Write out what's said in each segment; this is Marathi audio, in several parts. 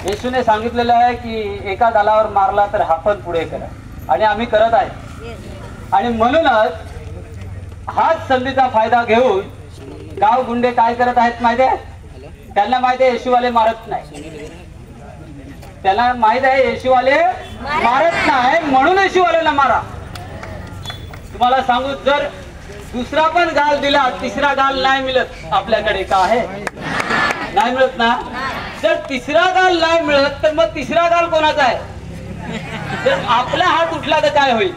येशूने सांगितलेलं आहे की एका गालावर मारला तर हा पण पुढे करा, आणि आम्ही करत आहे. आणि म्हणूनच हाच संधीचा फायदा घेऊन गाव गुंडे काय करत आहेत माहितीये? त्यांना माहिती आहे येशूवाले मारत नाही, त्यांना माहित आहे येशूवाले मारत नाही, म्हणून येशूवाल्याला मारा. तुम्हाला सांगू, जर दुसरा पण गाल दिला, तिसरा गाल नाही मिळत आपल्याकडे, का आहे? नाही मिळत ना. जर तिसरा गाल नाही मिळत तर मग तिसरा गाल कोणाचा आहे? जर आपला हात उठला तर काय होईल?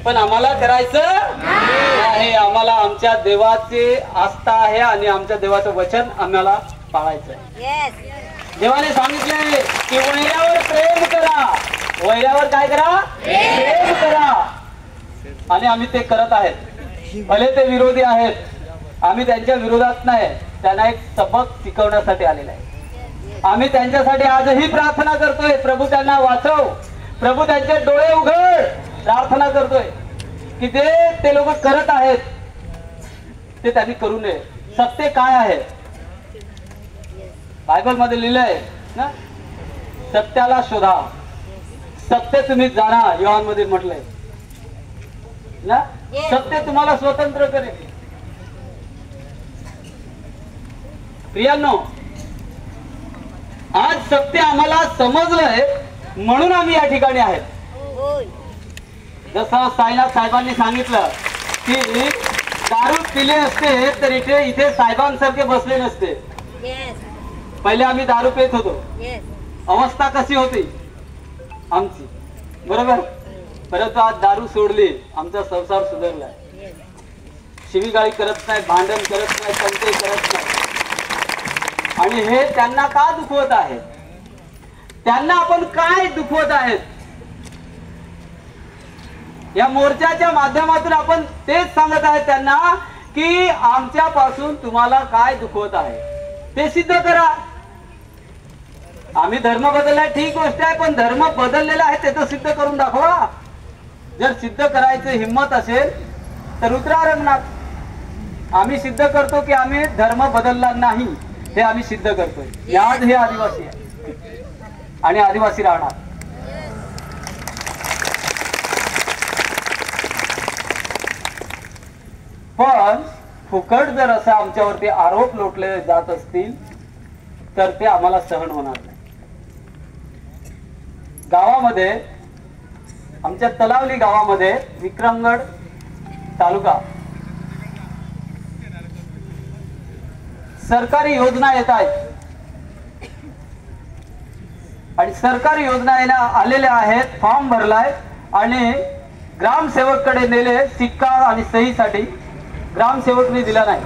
पण आम्हाला करायचं आहे, आम्हाला आमच्या देवाची आस्था आहे आणि आमच्या देवाचं वचन आम्हाला पाळायचं आहे. देवाने सांगितले की वैरावर प्रेम करा, वैरावर काय करा? प्रेम करा. आणि आम्ही ते करत आहेत. भले ते विरोधी आहेत, आम्ही त्यांच्या विरोधात नाही, त्यांना एक सबक शिकवण्यासाठी आलेला आहे. आम्ही त्यांच्यासाठी आजही प्रार्थना करतोय, प्रभू त्यांना वाचव, प्रभू त्यांचे डोळे उघड. प्रार्थना करतोय की ते लोक करत आहेत ते त्यांनी करू नये. सत्य काय आहे? बायबल मध्ये लिहिलंय ना, सत्याला शोधा, सत्य तुम्ही जाणा. योहान मध्ये म्हटलंय ना, सत्य तुम्हाला स्वतंत्र करेल. प्रियांनो, आज सत्य आम्हाला समजलंय म्हणून आम्ही या ठिकाणी आहेत. जसं साईनाथ साहेबांनी सांगितलं की दारू पिले असते तर इथे साहेबांसारखे बसले नसते. पहिले आम्ही दारू पित होतो, अवस्था कशी होती आमची, बरोबर? परंतु आज दारू सोडली, आमचा संसार सुधारलाय. शिवीगाळी करत नाही, भांडण करत नाही, तंटे करत नाही. आणि हे त्यांना का दुखवत आहे? त्यांना आपण काय दुखवत आहेत? या मोर्चाच्या माध्यमातून आपण तेच सांगत आहे त्यांना की आमच्यापासून तुम्हाला काय दुखवत आहे ते सिद्ध करा. आम्ही धर्म बदललाय, ठीक गोष्ट आहे, पण धर्म बदललेला आहे ते तर सिद्ध करून दाखवा. जर सिद्ध करायची हिंमत असेल तर उतरा रंगणात. आम्ही सिद्ध करतो की आम्ही धर्म बदलला नाही, हे आम्ही सिद्ध करतोय. आज हे आदिवासी आहे आणि आदिवासी राहणार. पण फुकट जर असं आमच्यावरती आरोप लोटले जात असतील तर ते आम्हाला सहन होणार नाही. गावामध्ये, आमच्या तलावली गावामध्ये, विक्रमगड तालुका, सरकारी योजना येत आहेत आणि सरकारी योजना आलेल्या आहेत. फॉर्म भरलाय आणि ग्रामसेवक कडे नेले, सिक्का आणि सहीसाठी. ग्रामसेवकने दिला नाही,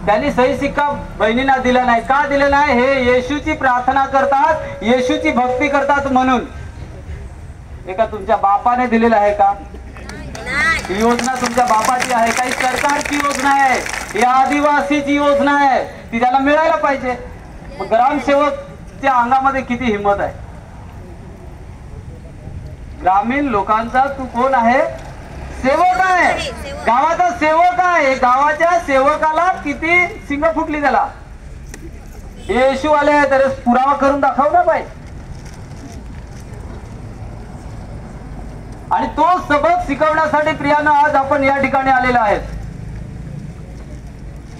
त्यांनी सही सिक्का बहिणींना दिला नाही. का दिला नाही? हे येशूची प्रार्थना करतात, येशूची भक्ती करतात म्हणून. एका तुमच्या बापाने दिलेला आहे का? ही योजना तुमच्या बापाची आहे काही सरकारची योजना आहे, ही आदिवासीची योजना आहे, ती त्याला मिळायला पाहिजे. ग्रामसेवकच्या अंगामध्ये किती हिंमत आहे? ग्रामीण लोकांचा तू कोण आहे? सेवक आहे, गावाचा सेवक आहे. गावाच्या सेवकाला किती सिंग फुटली त्याला. येशू आले तर पुरावा करून दाखव ना बाई. आणि तो सबक शिकवण्यासाठी प्रियानं आज आपण या ठिकाणी आलेलो आहेत.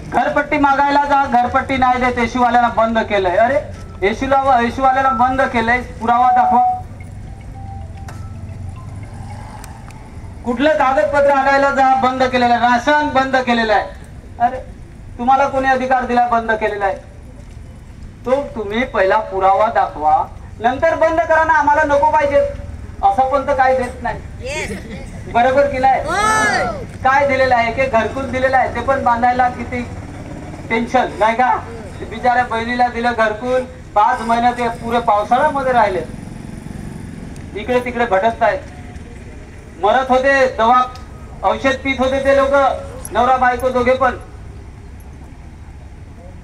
घरपट्टी मागायला जा, घरपट्टी नाही देत, येशूवाल्याला बंद केलंय. अरे येशूवाल्याला बंद केलंय, पुरावा दाखवा. कुठलं कागदपत्र आणायला जा, बंद केलेलं आहे. राशन बंद केलेलं आहे. अरे तुम्हाला कोणी अधिकार दिला बंद केलेला आहे? तो तुम्ही पहिला पुरावा दाखवा, नंतर बंद करा ना. आम्हाला नको पाहिजे असं पण तर काय देत नाही, बरोबर केलाय? काय दिलेलं आहे? एक घरकुल दिलेलं आहे, ते पण बांधायला किती टेन्शन नाही का? बिचाऱ्या बहिणीला दिलं घरकुल, 5 महिने ते पुरे पावसाळ्यामध्ये राहिले, इकडे तिकडे भटकत आहेत. मरत होते, दवा औषध पीत होते ते लोक, नवरा बायको दोघे पण.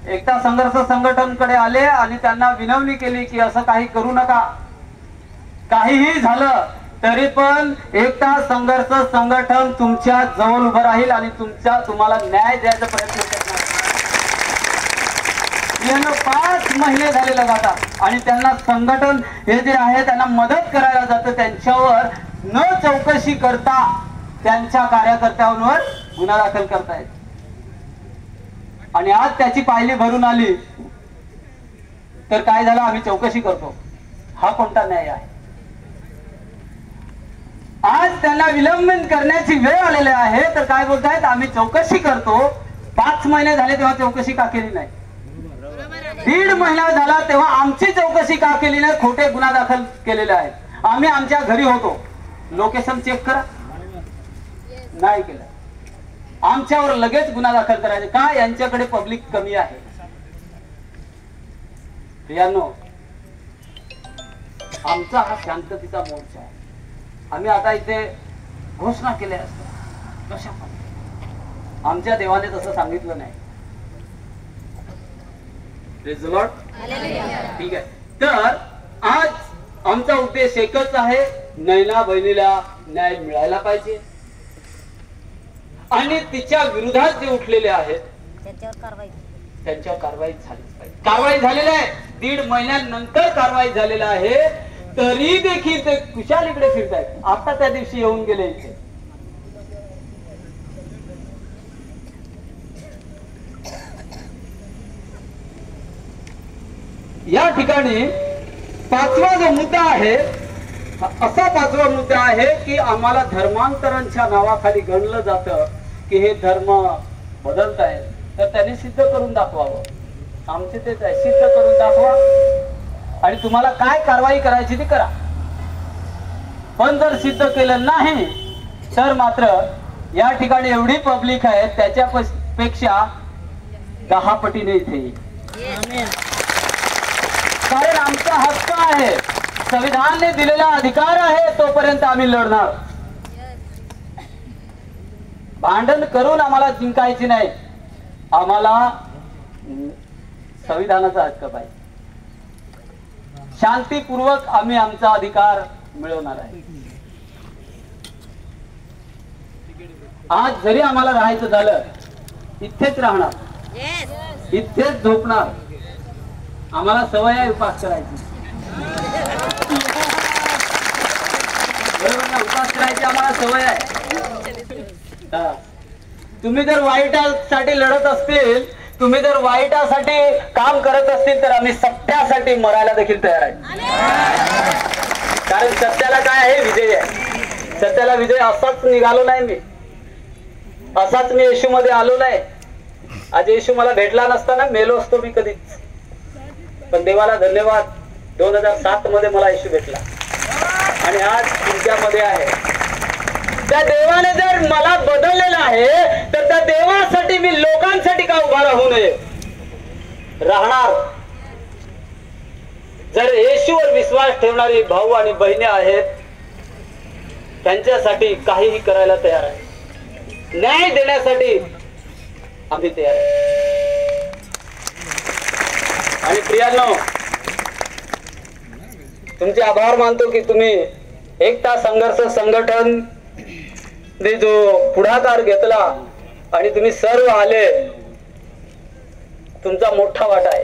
एकता संघर्ष संघटनकडे आले आणि त्यांना विनवणी केली की असं काही करू नका. काहीही झालं तरी पण एकता संघर्ष संघटन तुमच्या जवळ उभं राहील आणि तुम्हाला न्याय द्यायचा प्रयत्न करणार. प्रियांनो 5 महिने झाले लगातार आणि त्यांना संघटन हे जे आहे त्यांना मदत करायला जातं, त्यांच्यावर न चौकशी करता त्यांच्या कार्यकर्त्यांवर गुन्हा दाखल करतायत आणि आज त्याची पायली भरून आली तर काय झालं, आम्ही चौकशी करतो. हा कोणता न्याय आहे? आज त्यांना विलंबन करण्याची वेळ आलेली आहे तर काय बोलतायत, आम्ही चौकशी करतो. 5 महिने झाले तेव्हा चौकशी का केली नाही? 1.5 महिना झाला तेव्हा आमची चौकशी का केली नाही? खोटे गुन्हा दाखल केलेले आहेत. आम्ही आमच्या घरी होतो, लोकेशन चेक करा, नाही केलं. आमच्यावर लगेच गुन्हा दाखल करायचे का? यांच्याकडे पब्लिक कमी आहे. प्रियांनो, आमचा हा शांततेचा मोर्चा आहे. आम्ही आता इथे घोषणा केल्या असतात कशा पण आमच्या देवाने तसं सांगितलं नाही. ठीक आहे. तर आज आमचा उद्देश एकच आहे, नैना बहिणीला न्याय मिळायला पाहिजे आणि तिच्या विरोधात जे उठलेले आहेत त्यांच्यावर कारवाई झालीच पाहिजे. कारवाई झालेली आहे. 1.5 महिन्यानंतर कारवाई झालेला आहे तरी देखील ते कुशाल इकडे फिरतायत. आता त्या दिवशी येऊन गेले इथे. या ठिकाणी 5वा जो मुद्दा आहे, असा 5वा मुद्दा आहे की आम्हाला धर्मांतरांच्या नावाखाली गणलं जातं की हे धर्म बदलतायत, तर त्यांनी सिद्ध करून दाखवावं. आमचे तेच आहे, सिद्ध करून दाखवा आणि तुम्हाला काय कारवाई करायची ती करा. पण जर सिद्ध केलं नाही तर मात्र या ठिकाणी एवढी पब्लिक आहे त्याच्यापेक्षा 10 पटीने इथे येईल. कारण आमचा हक्क आहे, संविधानाने दिलेला अधिकार आहे, तोपर्यंत आम्ही लढणार. भांडण करून आम्हाला जिंकायची नाही, आम्हाला संविधानाचा हक्क पाहिजे. शांतीपूर्वक आम्ही आमचा अधिकार मिळवणार आहे. आज जरी आम्हाला राहायचं झालं इथेच राहणार, इथेच झोपणार. आम्हाला सवय आहे उपास करायची, बरोबर ना? उपास करायची आम्हाला सवय आहे. तुम्ही जर वाईटासाठी लढत असतील, तुम्ही जर वाईटासाठी काम करत असतील तर आम्ही सत्यासाठी मरायला देखील तयार आहे. कारण सत्याला काय आहे? विजय आहे. सत्याला विजय असाच निघालो नाही मी, असाच मी येशू मध्ये आलो नाही. आज येशू मला भेटला नसताना मेलो असतो मी कधीच. पण देवाला धन्यवाद, 2007 मध्ये मला येशू भेटला आणि आज तुमच्यामध्ये आहे. त्या देवाने जर मला बदललेलं आहे तर त्या देवासाठी मी लोकांसाठी का उभा राहू नये? राहणार. जर येशूवर विश्वास ठेवणारे भाऊ आणि बहिणी आहेत त्यांच्यासाठी काहीही करायला तयार आहे. न्याय देण्यासाठी आम्ही तयार आहे. आणि प्रियांनो, तुमचे आभार मानतो की तुम्ही एकता संघर्ष संघटन ने जो पुढाकार घेतला आणि तुम्ही सर्व आले, तुमचा मोठा वाटा आहे.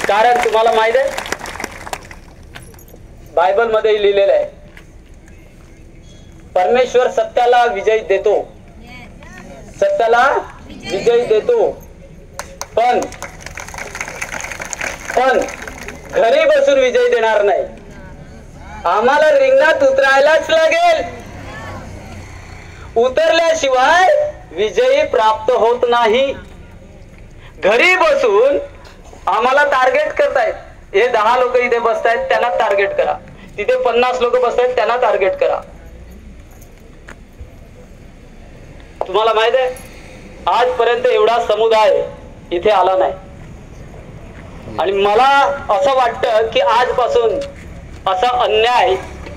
कारण तुम्हाला माहित आहे बायबल मध्ये लिहिलेलं आहे, परमेश्वर सत्याला विजय देतो, सत्याला विजय देतो. पण घरी बसून विजय देणार नाही. आम्हाला रिंगणात उतरायलाच लागेल. उतरल्याशिवाय विजयी प्राप्त होत नाही. घरी बसून आम्हाला टार्गेट करतायत. हे 10 लोक इथे बसतायत त्यांना टार्गेट करा, तिथे 50 लोक बसतायत त्यांना टार्गेट करा. तुम्हाला माहित आहे आजपर्यंत एवढा समुदाय इथे आला नाही आणि मला असं वाटतं की आजपासून असा अन्याय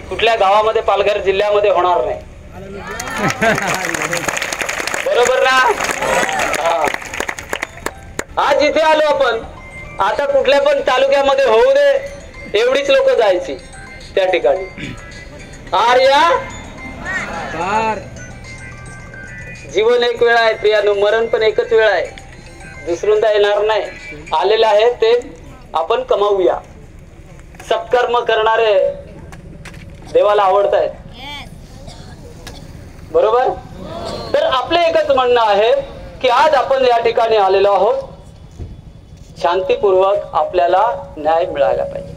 कुठल्या गावामध्ये पालघर जिल्ह्यामध्ये होणार नाही. बरोबर ना? आज इथे आलो आपण, आता कुठल्या पण तालुक्यामध्ये होऊ दे, एवढीच लोक जायची त्या ठिकाणी. आर्या जीवन एक वेळा आहे प्रियानो, मरण पण एकच वेळा आहे. विसरूनदा येणार नाही. आलेले आहे ते आपण कमावूया. सत्कर्म करणारे देवाला आवडत आहेत, बरोबर. तर आपले एकच म्हणणं आहे की आज आपण या ठिकाणी आलेलो आहोत, शांतीपूर्वक आपल्याला न्याय मिळाला पाहिजे.